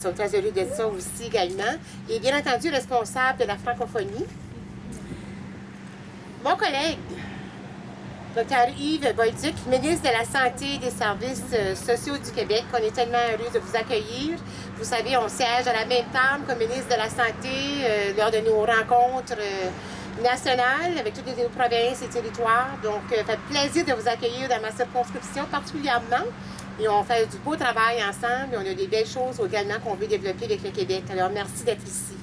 Ils sont très heureux de ça aussi également. Et bien entendu, responsable de la francophonie. Mon collègue, Dr. Yves Bolduc, ministre de la Santé et des Services sociaux du Québec. On est tellement heureux de vous accueillir. Vous savez, on siège à la même table comme ministre de la Santé lors de nos rencontres nationales avec toutes les provinces et territoires. Donc, ça fait plaisir de vous accueillir dans ma circonscription particulièrement. Et on fait du beau travail ensemble et on a des belles choses également qu'on veut développer avec le Québec. Alors, merci d'être ici.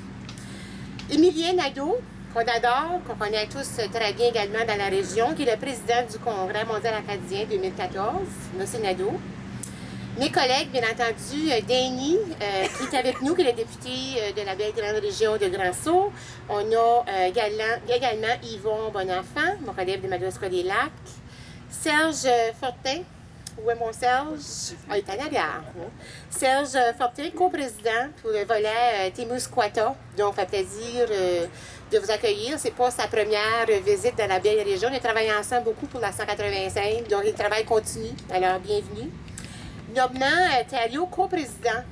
Émilien Nadeau, qu'on adore, qu'on connaît tous très bien également dans la région, qui est le président du Congrès mondial acadien 2014, M. Nadeau. Mes collègues, bien entendu, Danny, qui est avec nous, qui est le député de la belle grande région de Grand-Sault. On a également Yvon Bonenfant, mon collègue de Madawaska-des-Lacs. Serge Fortin. Où est mon Serge? Ah, il est en arrière. Serge Fortin, coprésident pour le volet Témiscouata. Donc, ça fait plaisir de vous accueillir. C'est pas sa première visite dans la belle région. On a travaillé ensemble beaucoup pour la 185. Donc, le travail continue. Alors, bienvenue. Normand Thériault, coprésident.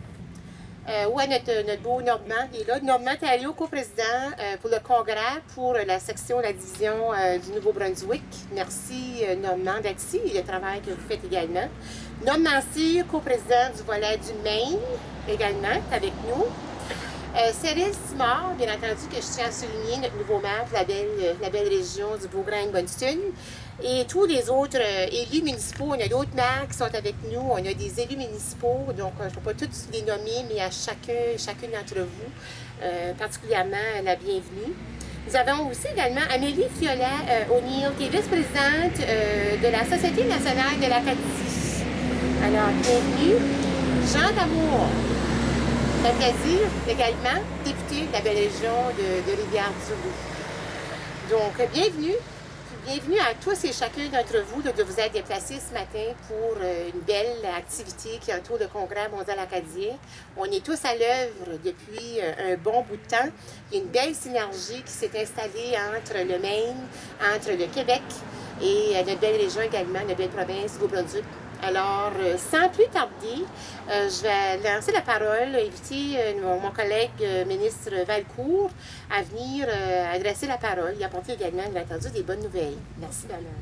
Où est notre beau Normand? Il est là. Normand Thériault, coprésident pour le congrès, pour la section, la division du Nouveau-Brunswick. Merci, Normand, d'être ici et le travail que vous faites également. Normand Cyr, coprésident du volet du Maine, également, est avec nous. Cyril Simard, bien entendu, que je tiens à souligner, notre nouveau maire de la belle région du Beau-Grain-Bonneton. Et tous les autres élus municipaux, on a d'autres maires qui sont avec nous, on a des élus municipaux, donc je ne peux pas tous les nommer, mais à chacune d'entre vous, particulièrement la bienvenue. Nous avons aussi également Amélie Fiolet-O'Neill, qui est vice-présidente de la Société nationale de l'Acadie. Alors, bienvenue. Jean Damour, ça fait plaisir également, député de la belle région de Rivière-du-Loup. Donc, bienvenue. Bienvenue à tous et chacun d'entre vous de vous être déplacés ce matin pour une belle activité qui entoure le Congrès mondial acadien. On est tous à l'œuvre depuis un bon bout de temps. Il y a une belle synergie qui s'est installée entre le Maine, entre le Québec et notre belle région également, notre belle province du Nouveau-Brunswick. Alors, sans plus tarder, je vais lancer la parole, inviter mon collègue ministre Valcourt à venir adresser la parole et apporter également, bien entendu, des bonnes nouvelles. Merci, Bernard.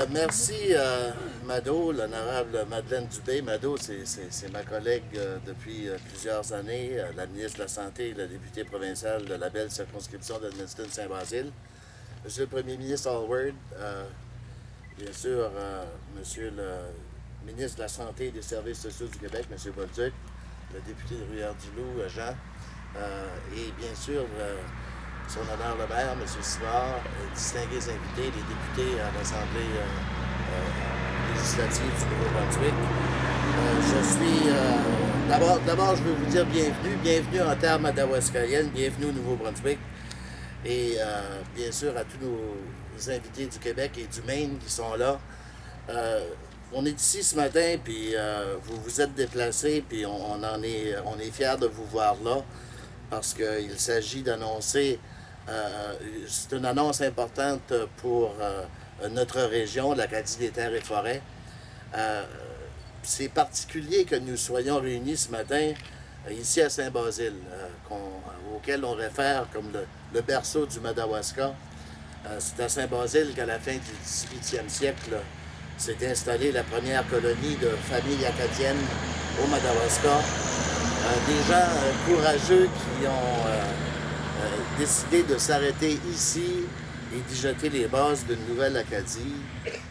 Merci, Mado, l'honorable Madeleine Dubé. Mado, c'est ma collègue depuis plusieurs années, la ministre de la Santé et la députée provinciale de la belle circonscription d'Edmundston-Saint-Basile. Monsieur le Premier ministre Alward, bien sûr, Monsieur le ministre de la Santé et des Services sociaux du Québec, Monsieur Bolduc, le député de Rivière-du-Loup, Jean, et bien sûr, son honneur le maire, M. Simard, distingués invités, les députés à l'Assemblée législative du Nouveau-Brunswick. D'abord, je veux vous dire bienvenue en terre madawaskaïenne, bienvenue au Nouveau-Brunswick, et bien sûr à tous nos invités du Québec et du Maine qui sont là. On est ici ce matin, puis vous vous êtes déplacés, puis on est fiers de vous voir là, parce qu'il s'agit d'annoncer. C'est une annonce importante pour notre région, l'Acadie des terres et forêts. C'est particulier que nous soyons réunis ce matin ici à Saint-Basile, auquel on réfère comme le berceau du Madawaska. C'est à Saint-Basile qu'à la fin du 18e siècle s'est installée la première colonie de familles acadiennes au Madawaska. Des gens courageux qui ont décidé de s'arrêter ici et d'y jeter les bases d'une nouvelle Acadie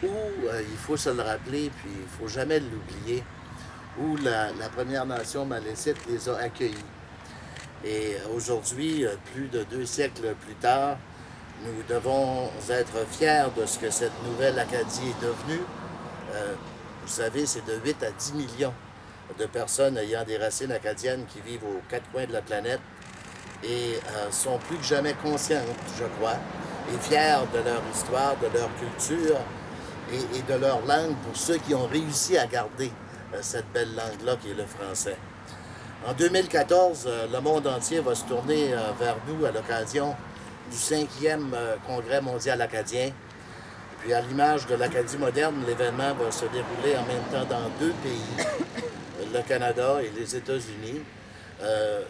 où, il faut se le rappeler, puis il ne faut jamais l'oublier, où la Première Nation malécite les a accueillis. Et aujourd'hui, plus de 2 siècles plus tard, nous devons être fiers de ce que cette nouvelle Acadie est devenue. Vous savez, c'est de 8 à 10 millions de personnes ayant des racines acadiennes qui vivent aux 4 coins de la planète et sont plus que jamais conscientes, je crois, et fiers de leur histoire, de leur culture et de leur langue pour ceux qui ont réussi à garder cette belle langue-là qui est le français. En 2014, le monde entier va se tourner vers nous à l'occasion du 5e Congrès mondial acadien. Puis à l'image de l'Acadie moderne, l'événement va se dérouler en même temps dans 2 pays, le Canada et les États-Unis.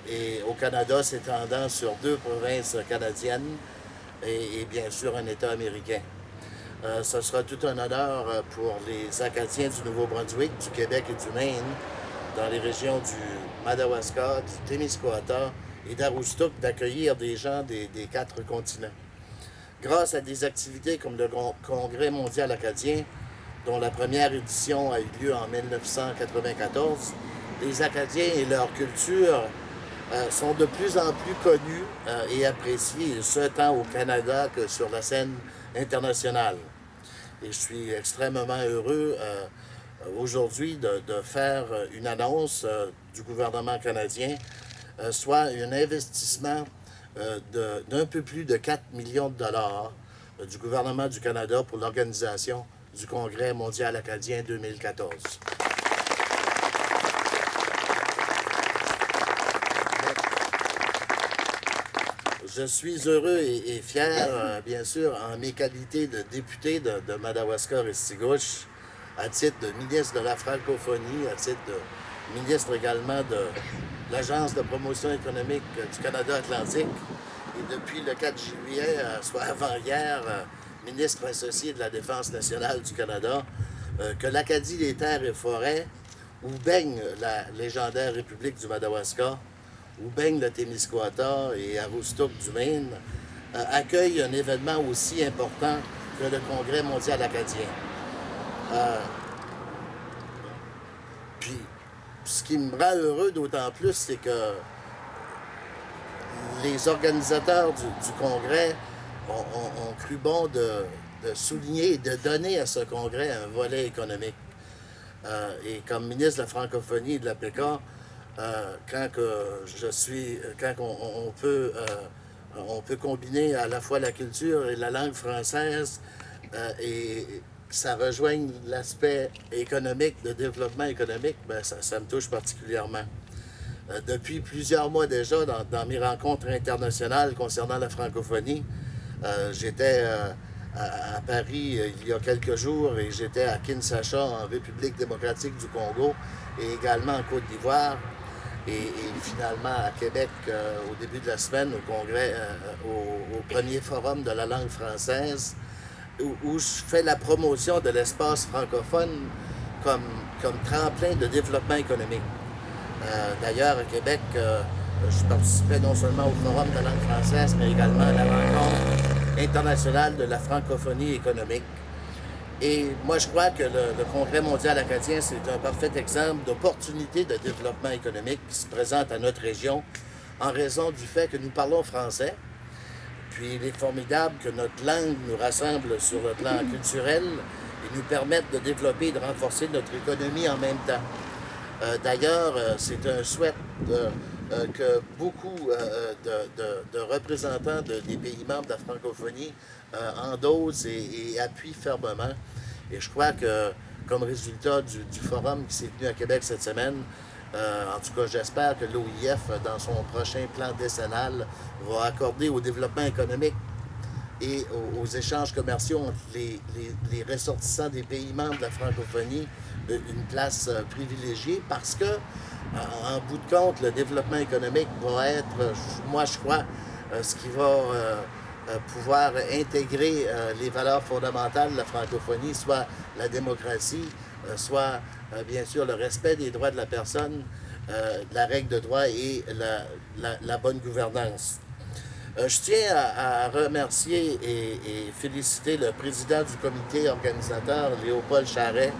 Et au Canada, s'étendant sur 2 provinces canadiennes et bien sûr un État américain. Ce sera tout un honneur pour les Acadiens du Nouveau-Brunswick, du Québec et du Maine, dans les régions du Madawaska, du Témiscouata et d'Aroostook, d'accueillir des gens des 4 continents. Grâce à des activités comme le Congrès mondial acadien, dont la première édition a eu lieu en 1994, les Acadiens et leur culture sont de plus en plus connus et appréciés, ce tant au Canada que sur la scène internationale. Et je suis extrêmement heureux aujourd'hui de faire une annonce du gouvernement canadien, soit un investissement d'un peu plus de 4 millions de dollars du gouvernement du Canada pour l'organisation du Congrès mondial acadien 2014. Je suis heureux et fier, bien sûr, en mes qualités de député de Madawaska-Restigouche, à titre de ministre de la francophonie, à titre de ministre également de l'Agence de promotion économique du Canada Atlantique, et depuis le 4 juillet, soit avant-hier, ministre associé de la Défense nationale du Canada, que l'Acadie des terres et forêts, où baigne la légendaire République du Madawaska, où baigne le Témiscouata et Aroostook du Maine, accueille un événement aussi important que le Congrès mondial acadien. Puis, ce qui me rend heureux d'autant plus, c'est que les organisateurs du Congrès ont cru bon de souligner et de donner à ce Congrès un volet économique. Et comme ministre de la francophonie et de la PECA, quand on peut combiner à la fois la culture et la langue française et ça rejoigne l'aspect économique, de développement économique, bien, ça me touche particulièrement. Depuis plusieurs mois déjà, dans mes rencontres internationales concernant la francophonie, j'étais à Paris il y a quelques jours et j'étais à Kinshasa, en République démocratique du Congo, et également en Côte d'Ivoire. Et finalement à Québec au début de la semaine, au congrès, au premier forum de la langue française, où je fais la promotion de l'espace francophone comme tremplin de développement économique. D'ailleurs, à Québec, je participais non seulement au forum de la langue française, mais également à la rencontre internationale de la francophonie économique. Et moi, je crois que le Congrès mondial acadien, c'est un parfait exemple d'opportunité de développement économique qui se présente à notre région en raison du fait que nous parlons français. Puis il est formidable que notre langue nous rassemble sur le plan culturel et nous permette de développer et de renforcer notre économie en même temps. D'ailleurs, c'est un souhait que beaucoup de représentants des pays membres de la francophonie endossent et appuient fermement. Et je crois que, comme résultat du forum qui s'est tenu à Québec cette semaine, en tout cas, j'espère que l'OIF, dans son prochain plan décennal, va accorder au développement économique et aux échanges commerciaux entre les ressortissants des pays membres de la francophonie une place privilégiée parce que, en bout de compte, le développement économique va être, moi je crois, ce qui va pouvoir intégrer les valeurs fondamentales de la francophonie, soit la démocratie, soit bien sûr le respect des droits de la personne, la règle de droit et la bonne gouvernance. Je tiens à remercier et féliciter le président du comité organisateur, Léopold Charret,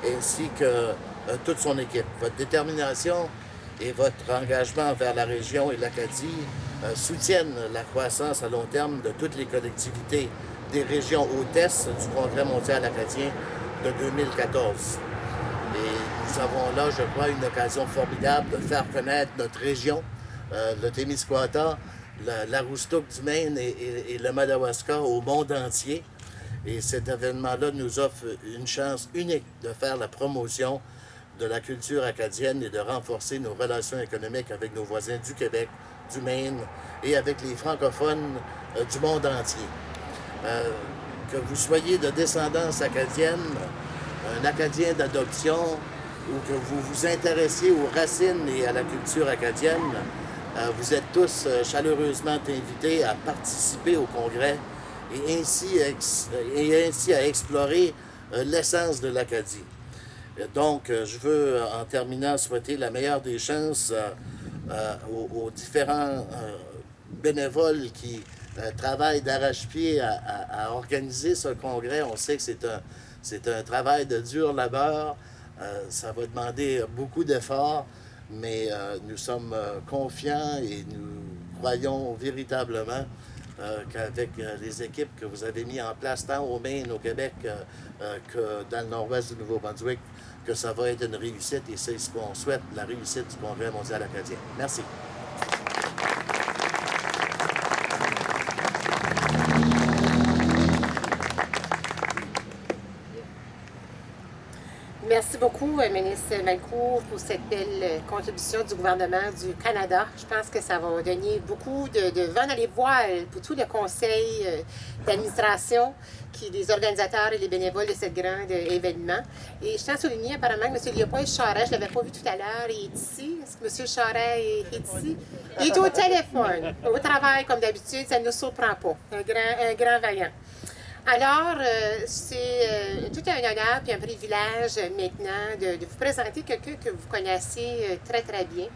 ainsi que toute son équipe. Votre détermination et votre engagement envers la région et l'Acadie soutiennent la croissance à long terme de toutes les collectivités des régions hôtesses du Congrès mondial acadien de 2014. Et nous avons là, je crois, une occasion formidable de faire connaître notre région, le Témiscouata, l'Aroostook du Maine et le Madawaska au monde entier. Et cet événement-là nous offre une chance unique de faire la promotion de la culture acadienne et de renforcer nos relations économiques avec nos voisins du Québec, du Maine et avec les francophones du monde entier. que vous soyez de descendance acadienne, un Acadien d'adoption, ou que vous vous intéressiez aux racines et à la culture acadienne, vous êtes tous chaleureusement invités à participer au congrès et ainsi à explorer l'essence de l'Acadie. Donc, je veux, en terminant, souhaiter la meilleure des chances aux différents bénévoles qui travaillent d'arrache-pied à organiser ce congrès. On sait que c'est un travail de dur labeur. Ça va demander beaucoup d'efforts, mais nous sommes confiants et nous croyons véritablement qu'avec les équipes que vous avez mis en place tant au Maine, au Québec, que dans le nord-ouest du Nouveau-Brunswick, que ça va être une réussite et c'est ce qu'on souhaite, la réussite du Congrès mondial acadien. Merci. Merci beaucoup, ministre Valcourt, pour cette belle contribution du gouvernement du Canada. Je pense que ça va donner beaucoup de vent dans les voiles pour tout le conseil d'administration, les organisateurs et les bénévoles de ce grand événement. Et je tiens à souligner apparemment que M. Léopold Charest, je ne l'avais pas vu tout à l'heure, il est ici. Est-ce que M. Charest est ici? Il est au téléphone, au travail comme d'habitude, ça ne nous surprend pas. Un grand vaillant. Alors, c'est tout un honneur et un privilège maintenant de vous présenter quelqu'un que vous connaissez très, très bien.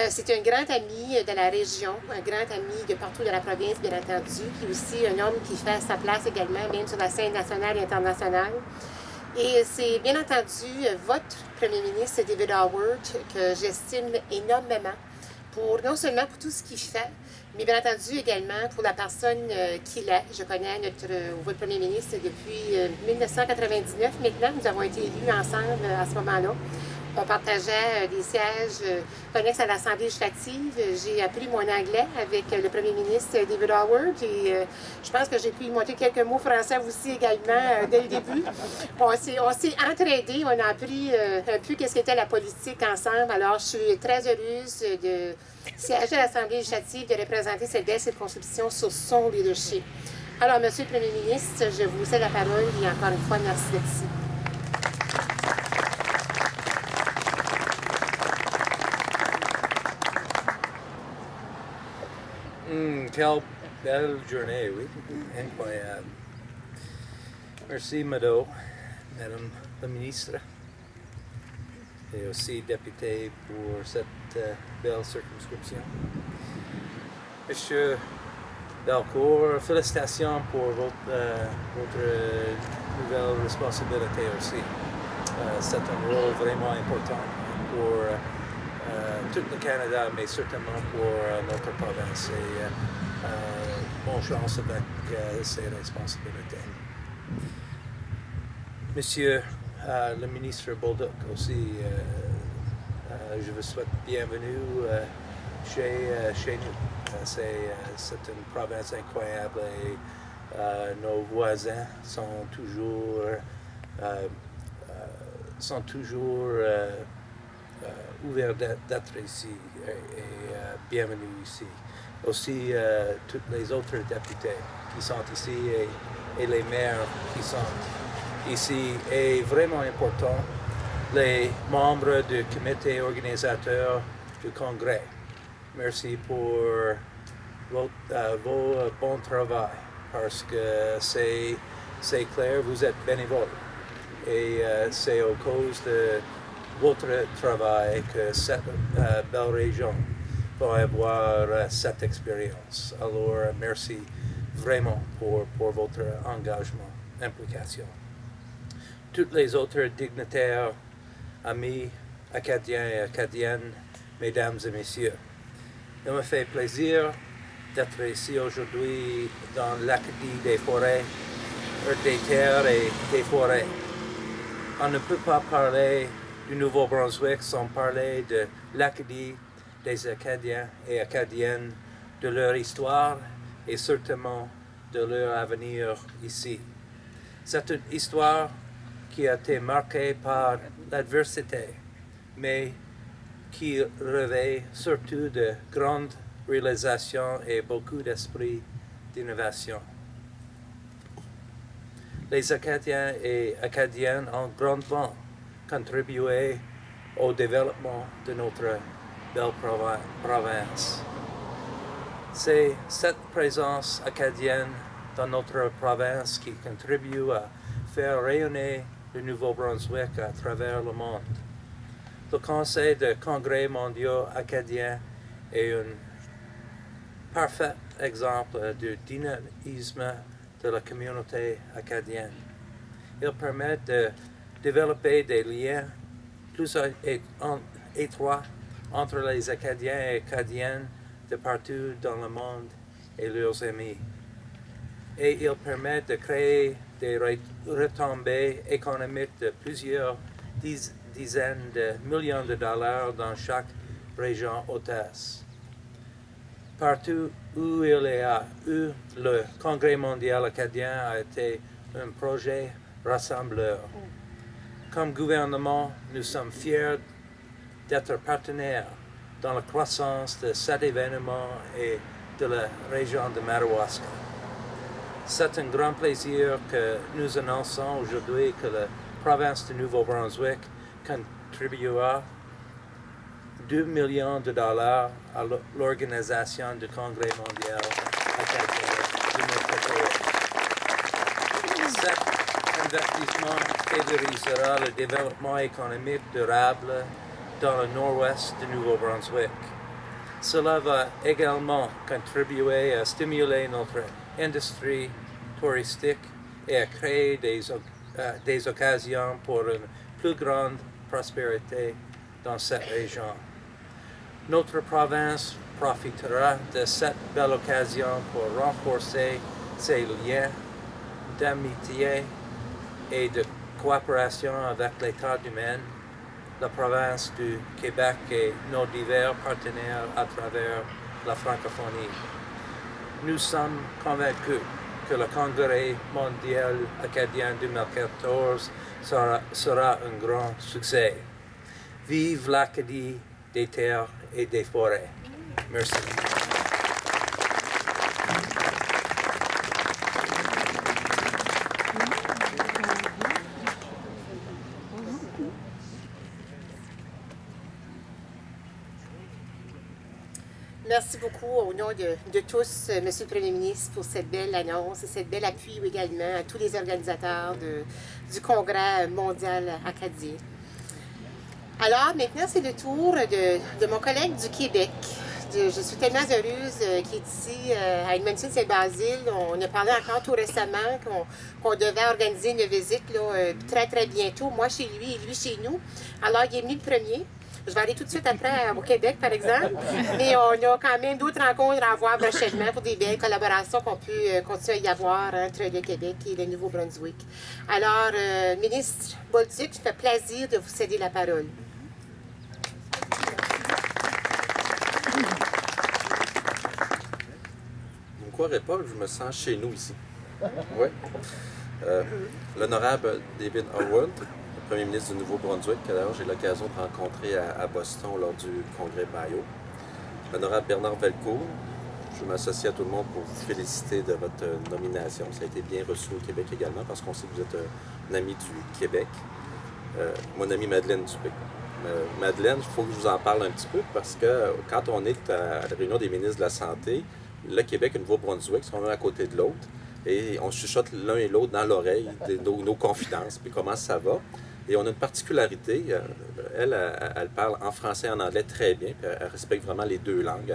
C'est un grand ami de la région, un grand ami de partout de la province, bien entendu, puis aussi un homme qui fait sa place également, même sur la scène nationale et internationale. Et c'est bien entendu votre premier ministre, David Howard, que j'estime énormément, non seulement pour tout ce qu'il fait, mais bien entendu également pour la personne qu'il est. Je connais votre premier ministre depuis 1999 maintenant. Nous avons été élus ensemble à ce moment-là. On partageait des sièges connexes à l'Assemblée législative. J'ai appris mon anglais avec le premier ministre David Howard et je pense que j'ai pu y monter quelques mots français aussi également dès le début. On s'est entraidés, on a appris un peu qu'est-ce qu'était la politique ensemble. Alors, je suis très heureuse de siéger à l'Assemblée législative, de représenter cette belle circonscription sur son leadership. Alors, Monsieur le Premier ministre, je vous cède la parole et encore une fois, merci d'être ici. Quelle belle journée, oui. Incroyable. Merci, Madame la ministre, et aussi député pour cette belle circonscription. Monsieur Valcourt, félicitations pour votre nouvelle responsabilité aussi. C'est un rôle vraiment important pour tout le Canada, mais certainement pour notre province. Et bonne chance avec ces responsabilités. Monsieur le ministre Bolduc aussi, je vous souhaite bienvenue chez nous. C'est une province incroyable et nos voisins sont toujours ouverts d'être ici et bienvenue ici. Aussi, tous les autres députés qui sont ici et les maires qui sont ici. Et vraiment important, les membres du comité organisateur du congrès. Merci pour vos bons travail parce que c'est clair, vous êtes bénévole. Et c'est à cause de votre travail que cette belle région va avoir cette expérience. Alors, merci vraiment pour votre engagement, implication. Tous les autres dignitaires, amis, acadiens et acadiennes, mesdames et messieurs, il me fait plaisir d'être ici aujourd'hui dans l'Acadie des forêts, des terres et des forêts. On ne peut pas parler du Nouveau-Brunswick sans parler de l'Acadie, des Acadiens et Acadiennes, de leur histoire et certainement de leur avenir ici. C'est une histoire qui a été marquée par l'adversité, mais qui revêt surtout de grandes réalisations et beaucoup d'esprit d'innovation. Les Acadiens et Acadiennes ont grandement contribué au développement de notre belle province. C'est cette présence acadienne dans notre province qui contribue à faire rayonner le Nouveau-Brunswick à travers le monde. Le Conseil de Congrès mondiaux acadiens est un parfait exemple du dynamisme de la communauté acadienne. Il permet de développer des liens plus étroits entre les Acadiens et Acadiennes de partout dans le monde et leurs amis. Et il permet de créer des retombées économiques de plusieurs dizaines de millions de dollars dans chaque région hôtesse. Partout où il y a eu le Congrès mondial acadien a été un projet rassembleur. Comme gouvernement, nous sommes fiers d'être partenaires dans la croissance de cet événement et de la région de Madawaska. C'est un grand plaisir que nous annonçons aujourd'hui que la province du Nouveau-Brunswick contribuera 2 millions de dollars à l'organisation du Congrès mondial acadien de notre pays. Cet investissement favorisera le développement économique durable dans le nord-ouest du Nouveau-Brunswick. Cela va également contribuer à stimuler notre industrie touristique et à créer des occasions pour une plus grande prospérité dans cette région. Notre province profitera de cette belle occasion pour renforcer ses liens d'amitié et de coopération avec l'État du Maine, la province du Québec et nos divers partenaires à travers la francophonie. Nous sommes convaincus que le Congrès mondial acadien 2014 sera un grand succès. Vive l'Acadie des terres et des forêts. Merci. Merci beaucoup au nom de tous, Monsieur le Premier ministre, pour cette belle annonce et cette belle appui également à tous les organisateurs du Congrès mondial acadien. Alors, maintenant, c'est le tour de mon collègue du Québec. Je suis tellement heureuse qu'il est ici à Edmundston-Saint-Basile. On a parlé encore tout récemment qu'on devait organiser une visite là, très, très bientôt. Moi chez lui et lui chez nous. Alors, il est venu le premier. Je vais aller tout de suite après au Québec, par exemple. Mais on a quand même d'autres rencontres à avoir prochainement pour des belles collaborations qu'on peut continuer à y avoir entre le Québec et le Nouveau-Brunswick. Alors, ministre Bolduc, ça fait plaisir de vous céder la parole. Vous ne croirez pas que je me sens chez nous ici. Oui. L'honorable David Howard, le premier ministre du Nouveau-Brunswick, que d'ailleurs j'ai eu l'occasion de rencontrer à Boston lors du congrès Bio. L'honorable Bernard Velcourt, je m'associe à tout le monde pour vous féliciter de votre nomination. Ça a été bien reçu au Québec également parce qu'on sait que vous êtes un ami du Québec. Mon amie Madeleine Dubé. Madeleine, il faut que je vous en parle un petit peu parce que quand on est à la réunion des ministres de la Santé, le Québec et le Nouveau-Brunswick sont l'un à côté de l'autre et on chuchote l'un et l'autre dans l'oreille nos confidences, puis comment ça va. Et on a une particularité, elle parle en français et en anglais très bien, puis elle respecte vraiment les deux langues.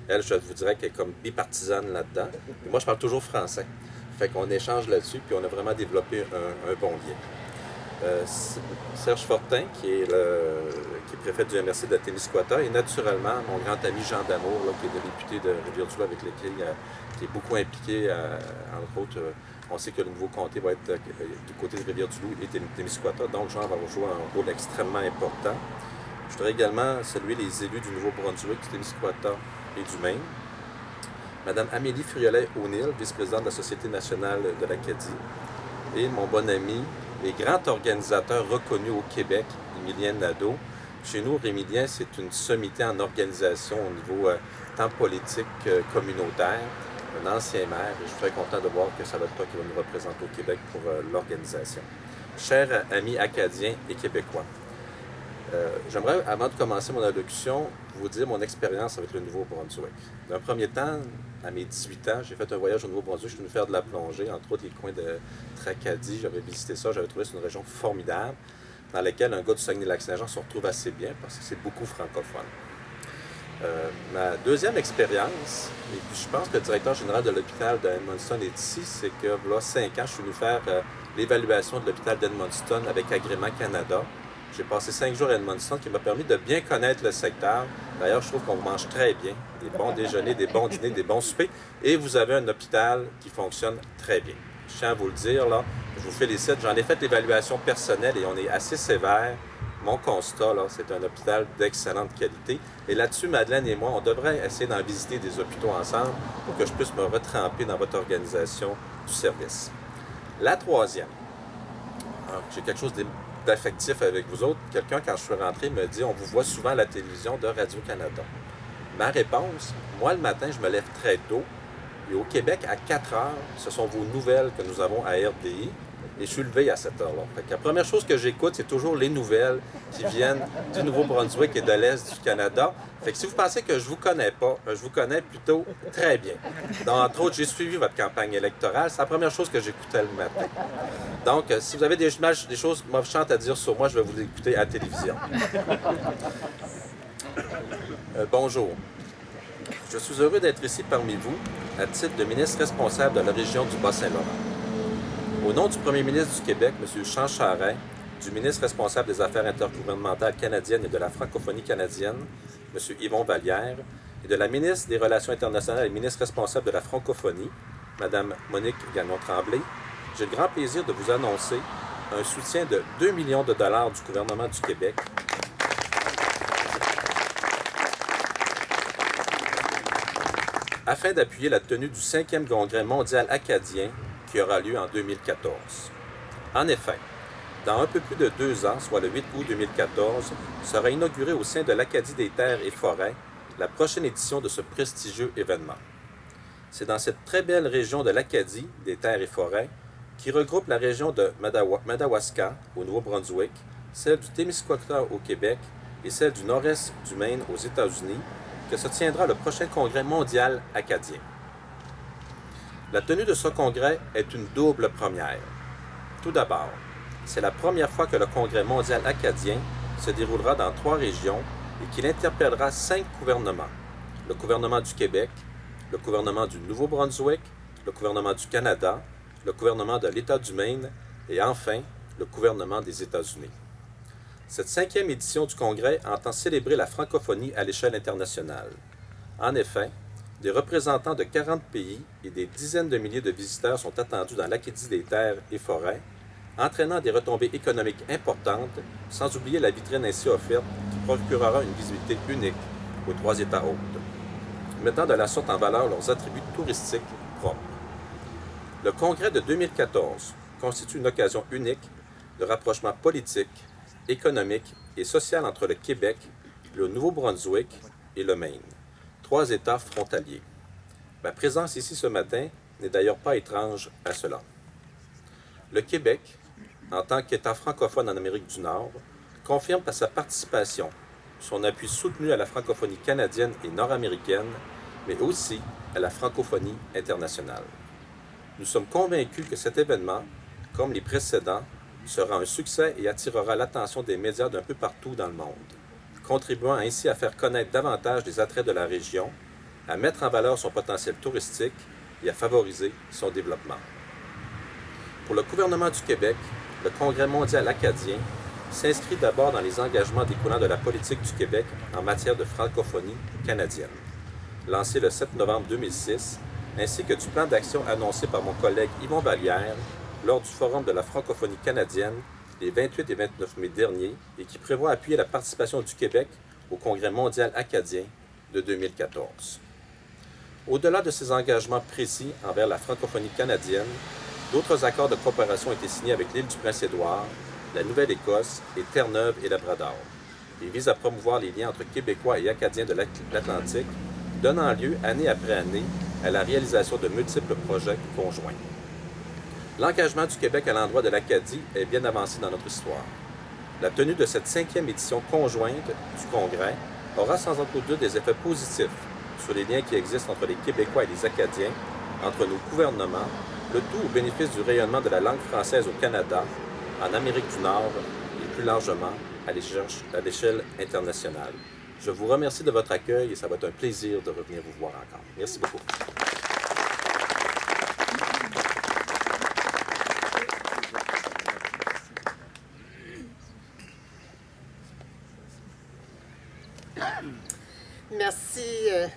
Elle, je vous dirais qu'elle est comme bipartisane là-dedans. Et moi, je parle toujours français. Fait qu'on échange là-dessus, puis on a vraiment développé un bon lien. Serge Fortin, qui est préfet du MRC de Témiscouata, et naturellement mon grand ami Jean Damour, là, qui est le député de Rivière-du-Loup avec lequel qui est beaucoup impliqué, entre autres, on sait que le nouveau comté va être du côté de Rivière-du-Loup et Témiscouata, donc Jean va jouer un rôle extrêmement important. Je voudrais également saluer les élus du Nouveau-Brunswick, du Témiscouata et du Maine. Madame Amélie Friolet-O'Neill, vice-présidente de la Société nationale de l'Acadie, et mon bon ami et grand organisateur reconnu au Québec, Émilien Nadeau. Chez nous, Rémilien, c'est une sommité en organisation au niveau tant politique communautaire. un ancien maire, et je suis très content de voir que ça va être toi qui va nous représenter au Québec pour l'organisation. Chers amis acadiens et québécois, j'aimerais, avant de commencer mon allocution, vous dire mon expérience avec le Nouveau-Brunswick. D'un premier temps, à mes 18 ans, j'ai fait un voyage au Nouveau-Brunswick, je suis venu faire de la plongée, entre autres les coins de Tracadie, j'avais visité ça, j'avais trouvé que c'est une région formidable, dans laquelle un gars du Saguenay-Lac-Saint-Jean se retrouve assez bien, parce que c'est beaucoup francophone. Ma deuxième expérience, et puis je pense que le directeur général de l'hôpital d'Edmundston est ici, c'est que, là, 5 ans, je suis venu faire l'évaluation de l'hôpital d'Edmundston avec Agrément Canada. J'ai passé 5 jours à Edmundston qui m'a permis de bien connaître le secteur. D'ailleurs, je trouve qu'on mange très bien, des bons déjeuners, des bons dîners, des bons soupers, et vous avez un hôpital qui fonctionne très bien. Je tiens à vous le dire, là, je vous félicite. J'en ai fait l'évaluation personnelle et on est assez sévère. Mon constat, là, c'est un hôpital d'excellente qualité. Et là-dessus, Madeleine et moi, on devrait essayer d'en visiter des hôpitaux ensemble pour que je puisse me retremper dans votre organisation du service. La troisième, j'ai quelque chose d'affectif avec vous autres. Quelqu'un, quand je suis rentré, me dit « On vous voit souvent à la télévision de Radio-Canada ». Ma réponse, moi, le matin, je me lève très tôt. Et au Québec, à 4 heures, ce sont vos nouvelles que nous avons à RDI. Et je suis levé à cette heure-là. La première chose que j'écoute, c'est toujours les nouvelles qui viennent du Nouveau-Brunswick et de l'Est du Canada. Fait que si vous pensez que je vous connais pas, je vous connais plutôt très bien. Donc, entre autres, j'ai suivi votre campagne électorale. C'est la première chose que j'écoutais le matin. Donc, si vous avez des choses méchantes à dire sur moi, je vais vous écouter à la télévision. Bonjour. Je suis heureux d'être ici parmi vous à titre de ministre responsable de la région du Bas-Saint-Laurent. Au nom du premier ministre du Québec, M. Jean Charest, du ministre responsable des Affaires intergouvernementales canadiennes et de la francophonie canadienne, M. Yvon Vallière, et de la ministre des Relations internationales et ministre responsable de la francophonie, Mme Monique Gagnon-Tremblay, j'ai le grand plaisir de vous annoncer un soutien de 2 millions de dollars du gouvernement du Québec afin d'appuyer la tenue du 5e Congrès mondial acadien qui aura lieu en 2014. En effet, dans un peu plus de 2 ans, soit le 8 août 2014, sera inaugurée au sein de l'Acadie des Terres et Forêts la prochaine édition de ce prestigieux événement. C'est dans cette très belle région de l'Acadie des Terres et Forêts, qui regroupe la région de Madawaska au Nouveau-Brunswick, celle du Témiscouata au Québec et celle du nord-est du Maine aux États-Unis, que se tiendra le prochain Congrès mondial acadien. La tenue de ce congrès est une double première. Tout d'abord, c'est la première fois que le Congrès mondial acadien se déroulera dans 3 régions et qu'il interpellera 5 gouvernements. Le gouvernement du Québec, le gouvernement du Nouveau-Brunswick, le gouvernement du Canada, le gouvernement de l'État du Maine et enfin le gouvernement des États-Unis. Cette 5e édition du Congrès entend célébrer la francophonie à l'échelle internationale. En effet, des représentants de 40 pays et des dizaines de milliers de visiteurs sont attendus dans l'Acadie des Terres et Forêts, entraînant des retombées économiques importantes, sans oublier la vitrine ainsi offerte qui procurera une visibilité unique aux 3 États hôtes, mettant de la sorte en valeur leurs attributs touristiques propres. Le Congrès de 2014 constitue une occasion unique de rapprochement politique, économique et social entre le Québec, le Nouveau-Brunswick et le Maine, 3 États frontaliers. Ma présence ici ce matin n'est d'ailleurs pas étrange à cela. Le Québec, en tant qu'État francophone en Amérique du Nord, confirme par sa participation son appui soutenu à la francophonie canadienne et nord-américaine, mais aussi à la francophonie internationale. Nous sommes convaincus que cet événement, comme les précédents, sera un succès et attirera l'attention des médias d'un peu partout dans le monde, contribuant ainsi à faire connaître davantage les attraits de la région, à mettre en valeur son potentiel touristique et à favoriser son développement. Pour le gouvernement du Québec, le Congrès mondial acadien s'inscrit d'abord dans les engagements découlant de la politique du Québec en matière de francophonie canadienne, lancé le 7 novembre 2006, ainsi que du plan d'action annoncé par mon collègue Yvon Vallière lors du Forum de la francophonie canadienne les 28 et 29 mai derniers et qui prévoit appuyer la participation du Québec au Congrès mondial acadien de 2014. Au-delà de ces engagements précis envers la francophonie canadienne, d'autres accords de coopération ont été signés avec l'île du Prince-Édouard, la Nouvelle-Écosse et Terre-Neuve et Labrador. Ils visent à promouvoir les liens entre Québécois et Acadiens de l'Atlantique, donnant lieu, année après année, à la réalisation de multiples projets conjoints. L'engagement du Québec à l'endroit de l'Acadie est bien avancé dans notre histoire. La tenue de cette 5e édition conjointe du Congrès aura sans aucun doute des effets positifs sur les liens qui existent entre les Québécois et les Acadiens, entre nos gouvernements, le tout au bénéfice du rayonnement de la langue française au Canada, en Amérique du Nord et plus largement à l'échelle internationale. Je vous remercie de votre accueil et ça va être un plaisir de revenir vous voir encore. Merci beaucoup.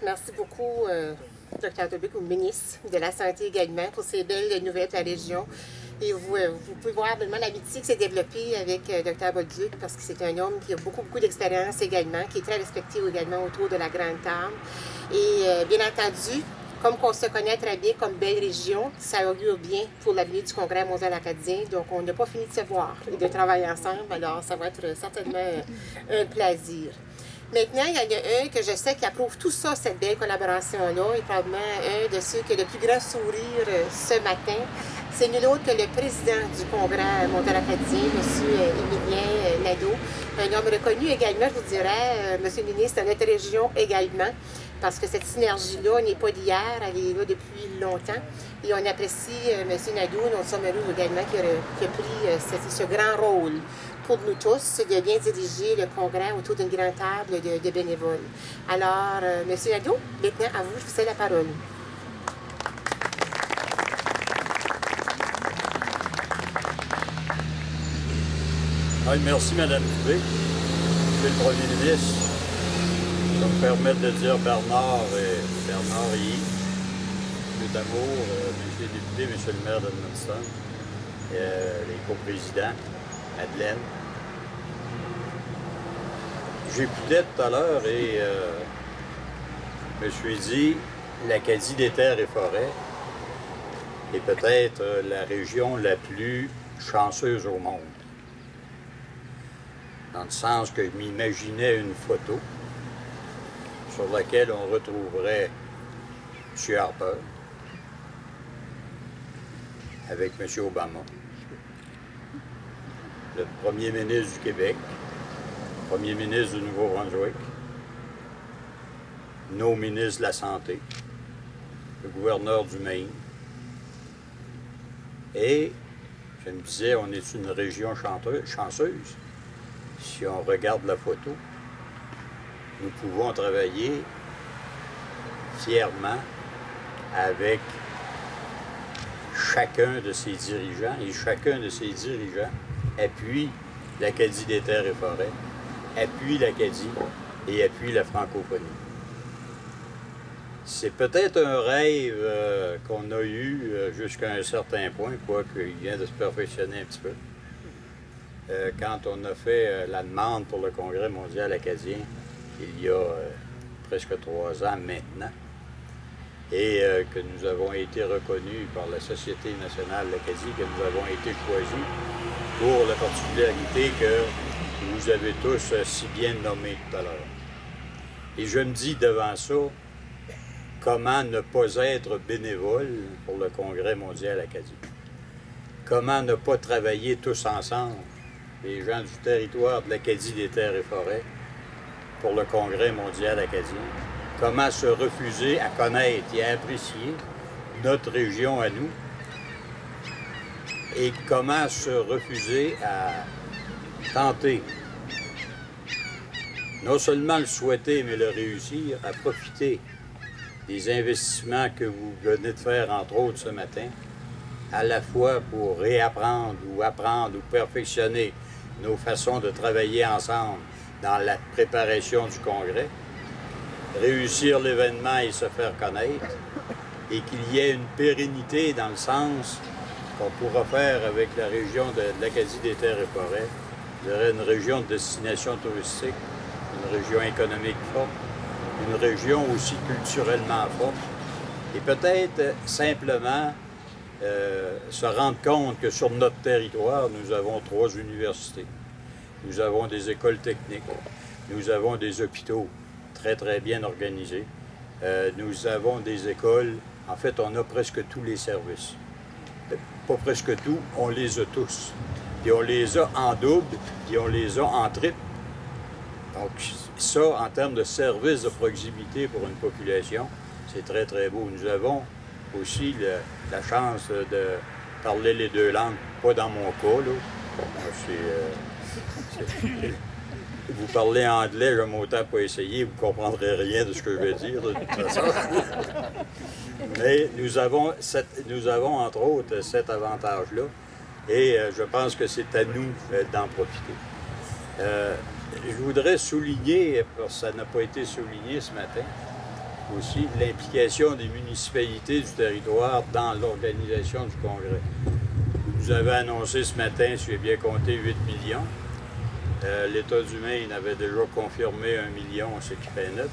Merci beaucoup, Dr. Tobic, au ministre de la Santé également, pour ces belles nouvelles pour la région. Et vous pouvez voir vraiment l'amitié qui s'est développée avec Dr. Bolduc, parce que c'est un homme qui a beaucoup d'expérience également, qui est très respecté également autour de la Grande Table. Et bien entendu, comme on se connaît très bien comme belle région, ça augure bien pour l'avenir du Congrès mondial acadien. Donc, on n'a pas fini de se voir et de travailler ensemble. Alors, ça va être certainement un plaisir. Maintenant, il y en a un que je sais qui approuve tout ça, cette belle collaboration-là, et probablement un de ceux qui a le plus grand sourire ce matin. C'est nul autre que le président du Congrès mondial acadien, M. Émilien Nadeau, un homme reconnu également, je vous dirais, M. le ministre, de notre région également, parce que cette synergie-là n'est pas d'hier, elle est là depuis longtemps. Et on apprécie M. Nadeau, nous sommes heureux également qui a pris ce grand rôle pour nous tous de bien diriger le congrès autour d'une grande table de bénévoles. Alors, M. Nadeau, maintenant à vous, je vous cède la parole. Merci, Mme Dubé. Monsieur le Premier ministre, je vais me permettre de dire Bernard et Yves, M. Damour, M. le député, M. le maire d'Edmundston, les coprésidents, Madeleine. J'écoutais tout à l'heure et je me suis dit, l'Acadie des terres et forêts est peut-être la région la plus chanceuse au monde. Dans le sens que je m'imaginais une photo sur laquelle on retrouverait M. Harper avec M. Obama, le premier ministre du Québec, le premier ministre du Nouveau-Brunswick, nos ministres de la Santé, le gouverneur du Maine. Et je me disais, on est une région chanceuse. Si on regarde la photo, nous pouvons travailler fièrement avec chacun de ses dirigeants, et chacun de ces dirigeants appuie l'Acadie des terres et forêts, appuie l'Acadie et appuie la francophonie. C'est peut-être un rêve qu'on a eu jusqu'à un certain point, quoiqu'il vient de se perfectionner un petit peu. Quand on a fait la demande pour le Congrès mondial acadien, il y a presque 3 ans maintenant, et que nous avons été reconnus par la Société nationale de l'Acadie, que nous avons été choisis pour la particularité que vous avez tous si bien nommé tout à l'heure. Et je me dis devant ça, comment ne pas être bénévole pour le Congrès mondial acadien? Comment ne pas travailler tous ensemble, les gens du territoire de l'Acadie des terres et forêts, pour le Congrès mondial acadien? Comment se refuser à connaître et à apprécier notre région à nous? Et comment se refuser à tenter, non seulement le souhaiter, mais le réussir, à profiter des investissements que vous venez de faire, entre autres, ce matin, à la fois pour réapprendre ou apprendre ou perfectionner nos façons de travailler ensemble dans la préparation du Congrès, réussir l'événement et se faire connaître, et qu'il y ait une pérennité dans le sens qu'on pourra faire avec la région de l'Acadie des terres et forêts, je dirais une région de destination touristique, une région économique forte, une région aussi culturellement forte, et peut-être simplement se rendre compte que sur notre territoire, nous avons 3 universités, nous avons des écoles techniques, nous avons des hôpitaux très, très bien organisés, Nous avons des écoles. En fait, on a presque tous les services. Pas presque tout, on les a tous. Puis on les a en double, puis on les a en triple. Donc ça, en termes de services de proximité pour une population, c'est très, très beau. Nous avons aussi la chance de parler les deux langues. Pas dans mon cas, là. Vous parlez anglais, j'aime autant pas essayer, vous ne comprendrez rien de ce que je vais dire, de toute façon. Mais nous avons, entre autres, cet avantage-là. Et je pense que c'est à nous d'en profiter. Je voudrais souligner, parce que ça n'a pas été souligné ce matin, aussi l'implication des municipalités du territoire dans l'organisation du congrès. Vous avez annoncé ce matin, si j'ai bien compté, 8 millions. L'État du Maine avait déjà confirmé 1 million, ce qui fait 9.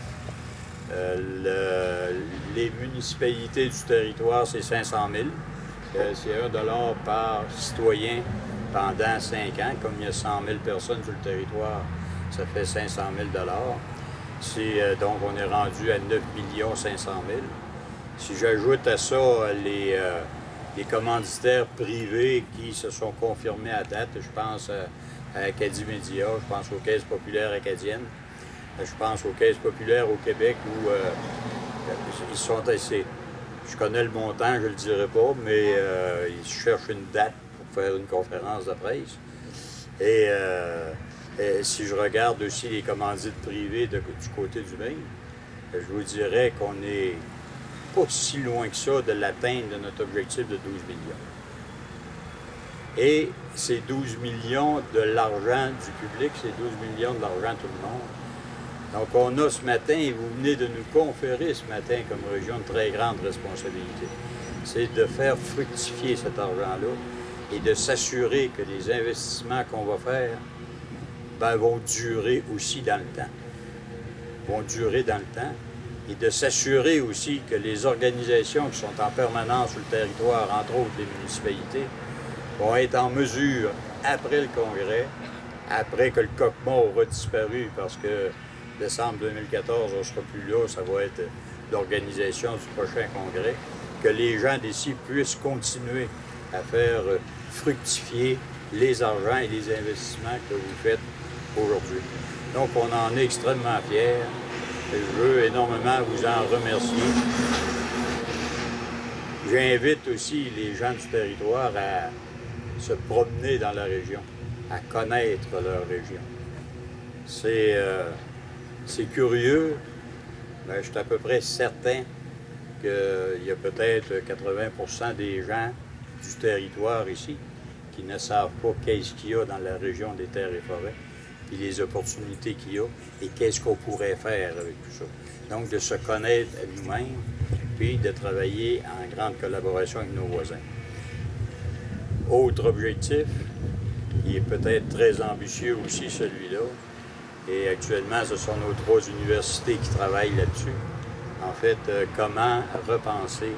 Les municipalités du territoire, c'est 500 000. C'est $1 par citoyen pendant 5 ans. Comme il y a 100 000 personnes sur le territoire, ça fait 500 000 donc, on est rendu à 9 500 000. Si j'ajoute à ça les commanditaires privés qui se sont confirmés à date, je pense à Acadie Média, je pense aux Caisses populaires acadiennes, je pense aux Caisses populaires au Québec où ils sont assez. Je connais le montant, je ne le dirai pas, mais ils cherchent une date pour faire une conférence de presse. Et si je regarde aussi les commandites privées du côté du Maine, je vous dirais qu'on n'est pas si loin que ça de l'atteinte de notre objectif de 12 millions. Et c'est 12 millions de l'argent du public, c'est 12 millions de l'argent de tout le monde. Donc on a ce matin, et vous venez de nous conférer ce matin comme région une très grande responsabilité. C'est de faire fructifier cet argent-là et de s'assurer que les investissements qu'on va faire vont durer aussi dans le temps. Vont durer dans le temps. Et de s'assurer aussi que les organisations qui sont en permanence sur le territoire, entre autres les municipalités, vont être en mesure, après le congrès, après que le coq-mort aura disparu, parce que décembre 2014, on ne sera plus là, ça va être l'organisation du prochain congrès, que les gens d'ici puissent continuer à faire fructifier les argents et les investissements que vous faites aujourd'hui. Donc, on en est extrêmement fiers. Je veux énormément vous en remercier. J'invite aussi les gens du territoire à se promener dans la région, à connaître leur région. C'est curieux, mais je suis à peu près certain qu'il y a peut-être 80% des gens du territoire ici qui ne savent pas qu'est-ce qu'il y a dans la région des terres et forêts, puis les opportunités qu'il y a, et qu'est-ce qu'on pourrait faire avec tout ça. Donc, de se connaître à nous-mêmes, puis de travailler en grande collaboration avec nos voisins. Autre objectif, qui est peut-être très ambitieux aussi, celui-là, et actuellement, ce sont nos 3 universités qui travaillent là-dessus. En fait, comment repenser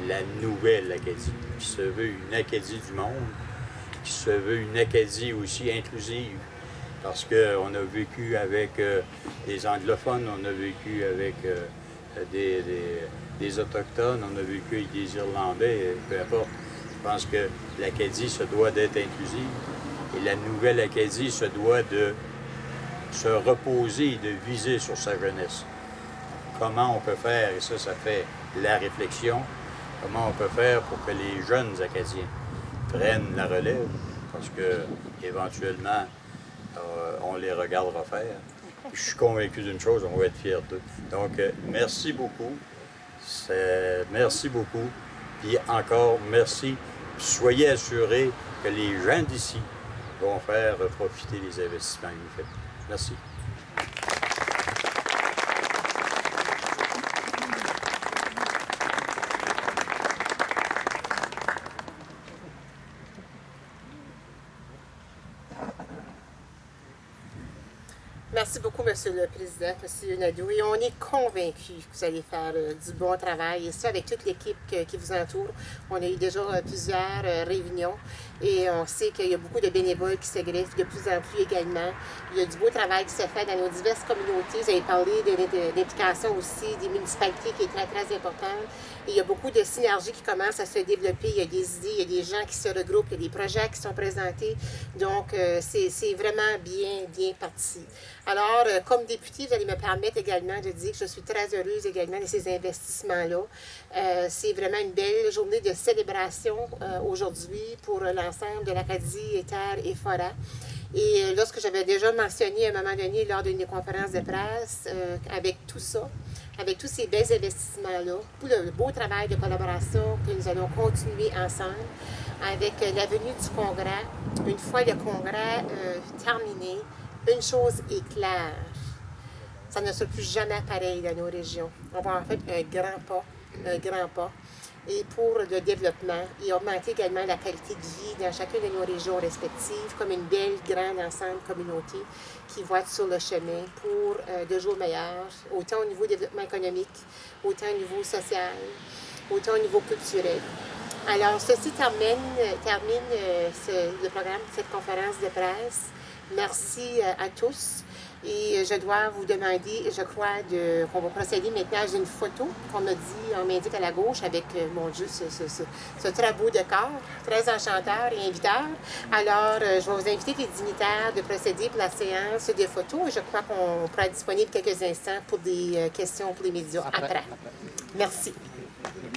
la nouvelle Acadie, qui se veut une Acadie du monde, qui se veut une Acadie aussi inclusive, parce qu'on a vécu avec des anglophones, on a vécu avec des autochtones, on a vécu avec des Irlandais, peu importe. Je pense que l'Acadie se doit d'être inclusive et la nouvelle Acadie se doit de se reposer et de viser sur sa jeunesse. Comment on peut faire, et ça fait la réflexion, comment on peut faire pour que les jeunes Acadiens prennent la relève, parce que éventuellement, on les regardera faire. Je suis convaincu d'une chose, on va être fiers d'eux. Donc, merci beaucoup. Merci beaucoup. Puis encore, merci. Puis soyez assurés que les gens d'ici vont faire profiter des investissements que vous faites. Merci. Merci beaucoup, Monsieur le Président, Monsieur Nadeau. Et on est convaincus que vous allez faire du bon travail, et ça avec toute l'équipe qui vous entoure. On a eu déjà plusieurs réunions et on sait qu'il y a beaucoup de bénévoles qui se greffent de plus en plus également. Il y a du beau travail qui se fait dans nos diverses communautés. Vous avez parlé de l'implication aussi des municipalités qui est très, très importante. Et il y a beaucoup de synergies qui commencent à se développer. Il y a des idées, il y a des gens qui se regroupent, il y a des projets qui sont présentés. Donc, c'est vraiment bien parti. Alors, comme députée, vous allez me permettre également de dire que je suis très heureuse également de ces investissements-là. C'est vraiment une belle journée de célébration aujourd'hui pour l'ensemble de l'Acadie Terre et Forêt. Et lorsque j'avais déjà mentionné à un moment donné lors d'une conférence de presse, avec tout ça, avec tous ces belles investissements-là, tout le beau travail de collaboration que nous allons continuer ensemble, avec la venue du Congrès, une fois le Congrès terminé, une chose est claire, ça ne sera plus jamais pareil dans nos régions. On va en faire un grand pas, et pour le développement et augmenter également la qualité de vie dans chacune de nos régions respectives, comme une belle, grande ensemble communauté qui va être sur le chemin pour de jours meilleurs, autant au niveau développement économique, autant au niveau social, autant au niveau culturel. Alors, ceci termine le programme de cette conférence de presse. Merci à tous. Et je dois vous demander, je crois, qu'on va procéder maintenant à une photo qu'on m'indique à la gauche avec, mon Dieu, ce très beau décor, très enchanteur et inviteur. Alors, je vais vous inviter les dignitaires de procéder pour la séance des photos. Et je crois qu'on pourra être disponible quelques instants pour des questions pour les médias après. Merci.